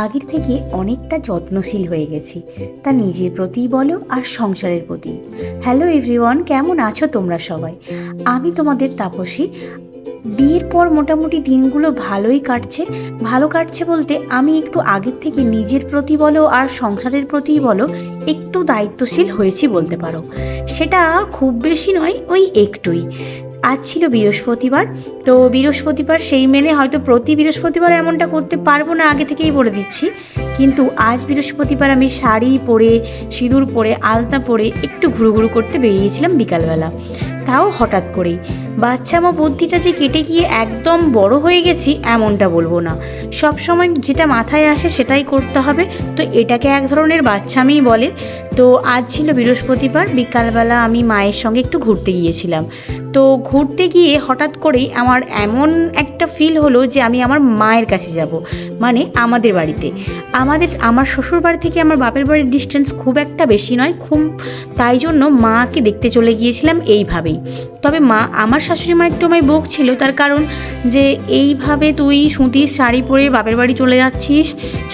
আগের থেকে অনেকটা যত্নশীল হয়ে গেছি, তা নিজের প্রতিই বলো আর সংসারের প্রতি। হ্যালো এভরিওয়ান, কেমন আছো তোমরা সবাই? আমি তোমাদের তাপসী। বিয়ের পর মোটামুটি দিনগুলো ভালোই কাটছে। ভালো কাটছে বলতে আমি একটু আগের থেকে নিজের প্রতি বলো আর সংসারের প্রতিই বলো একটু দায়িত্বশীল হয়েছি বলতে পারো। সেটা খুব বেশি নয়, ওই একটুই। আজ ছিল বৃহস্পতিবার, তো বৃহস্পতিবার সেই মেনে হয়তো প্রতি বৃহস্পতিবার এমনটা করতে পারবো না, আগে থেকেই বলে দিচ্ছি। কিন্তু আজ বৃহস্পতিবার আমি শাড়ি পরে, সিঁদুর পরে, আলতা পরে একটু ঘুরুঘুরু করতে বেরিয়েছিলাম বিকালবেলা। তাও হঠাৎ করেই। বাচ্চামো বুদ্ধিটা যে কেটে গিয়ে একদম বড় হয়ে গেছি এমনটা বলবো না, সব সময় যেটা মাথায় আসে সেটাই করতে হবে, তো এটাকে এক ধরনের বাচ্চামিই বলে। তো আজ ছিল বৃহস্পতিবার, বিকালবেলা আমি মায়ের সঙ্গে একটু ঘুরতে গিয়েছিলাম। তো ঘুরতে গিয়ে হঠাৎ করেই আমার এমন একটা ফিল হলো যে আমি আমার মায়ের কাছে যাব, মানে আমাদের বাড়িতে। আমার শ্বশুর বাড়ি থেকে আমার বাপের বাড়ির ডিস্টেন্স খুব একটা বেশি নয়, তাই জন্য মাকে দেখতে চলে গিয়েছিলাম এইভাবেই। তবে আমার শাশুড়ি মা একটু আমায় বকছিল, তার কারণ যে এইভাবে তুই সুতির শাড়ি পরে বাপের বাড়ি চলে যাচ্ছিস,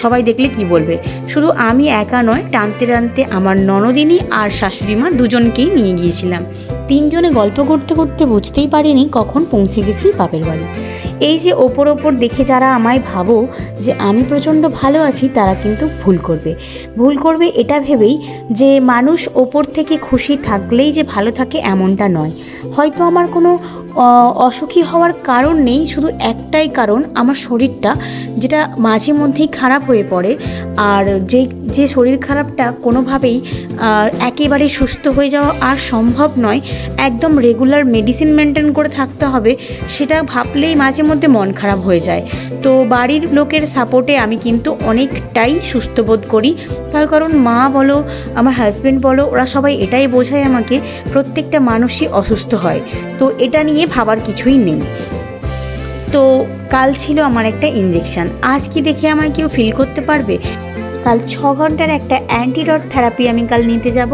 সবাই দেখলে কি বলবে। শুধু আমি একা নয়, টানতে টানতে আমার ননদিনী আর শাশুড়ি মা দুজনকেই নিয়ে গিয়েছিলাম। তিনজনে গল্প করতে করতে বুঝতেই পারিনি কখন পৌঁছে গেছি বাপের বাড়ি। এই যে ওপর দেখে যারা আমায় ভাবো যে আমি প্রচণ্ড ভালো আছি, তারা কিন্তু ভুল করবে এটা ভেবেই যে মানুষ ওপর থেকে খুশি থাকলেই যে ভালো থাকে এমনটা নয়। হয়তো আমার কোনো অসুখী হওয়ার কারণ নেই, শুধু একটাই কারণ, আমার শরীরটা যেটা মাঝে মধ্যেই খারাপ হয়ে পড়ে। আর যে শরীর খারাপটা কোনোভাবেই একেবারে সুস্থ হয়ে যাওয়া আর সম্ভব নয়, একদম রেগুলার মেডিসিন মেনটেন করে থাকতে হবে, সেটা ভাবলেই মাঝে মধ্যে মন খারাপ হয়ে যায়। তো বাড়ির লোকের সাপোর্টে আমি কিন্তু অনেকটাই সুস্থ বোধ করি। তার কারণ মা বলো, আমার হাজব্যান্ড বলো, ওরা সবাই এটাই বোঝায় আমাকে, প্রত্যেকটা মানুষই অসুস্থ হয়, তো এটা নিয়ে ভাবার কিছুই নেই। তো কাল ছিল আমার একটা ইঞ্জেকশান। আজ কি দেখে আমায় কেউ ফিল করতে পারবে? কাল 6 ঘন্টার একটা অ্যান্টিডট থেরাপি আমি কাল নিতে যাব।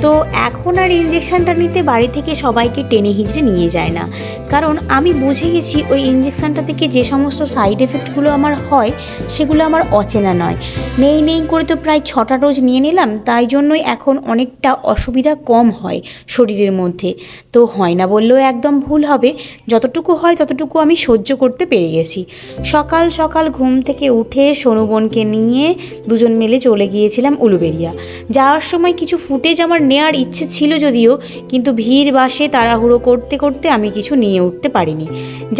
তো এখন আর ইঞ্জেকশানটা নিতে বাড়ি থেকে সবাইকে টেনে হিঁচড়ে নিয়ে যায় না, কারণ আমি বুঝে গেছি ওই ইঞ্জেকশানটা থেকে যে সমস্ত সাইড এফেক্টগুলো আমার হয় সেগুলো আমার অচেনা নয়। নেই করে তো প্রায় 6টা ডোজ নিয়ে নিলাম, তাই জন্যই এখন অনেকটা অসুবিধা কম হয় শরীরের মধ্যে। তো হয় না বললেও একদম ভুল হবে, যতটুকু হয় ততটুকু আমি সহ্য করতে পেরে গেছি। সকাল সকাল ঘুম থেকে উঠে সোনু বোনকে নিয়ে দুজন মিলে চলে গিয়েছিলাম উলুবেড়িয়া। যাওয়ার সময় কিছু ফুটেজ আমার নেওয়ার ইচ্ছে ছিল যদিও, কিন্তু ভিড় বাসে তাড়াহুড়ো করতে করতে আমি কিছু নিয়ে উঠতে পারিনি।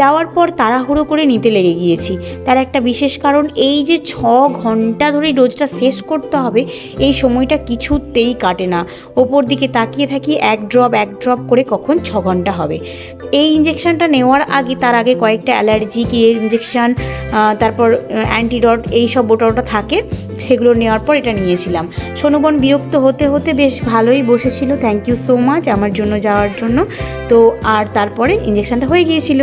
যাওয়ার পর তাড়াহুড়ো করে নিতে লেগে গিয়েছি। তার একটা বিশেষ কারণ, এই যে 6 ঘন্টা ধরে ডোজটা শেষ করতে হবে, এই সময়টা কিছুতেই কাটে না। ওপর দিকে তাকিয়ে থাকি এক ড্রপ করে কখন 6 ঘন্টা হবে। এই ইঞ্জেকশানটা নেওয়ার আগে, তার আগে কয়েকটা অ্যালার্জিক ইঞ্জেকশান, তারপর অ্যান্টিডট এইসব ওটা থাকে, সেগুলো নেওয়ার পর এটা নিয়েছিলাম। সোনুবন বিরক্ত হতে হতে বেশ ভালোই বসেছিল, থ্যাংক ইউ সো মাচ আমার জন্য যাওয়ার জন্য। তো আর তারপরে ইঞ্জেকশানটা হয়ে গিয়েছিল।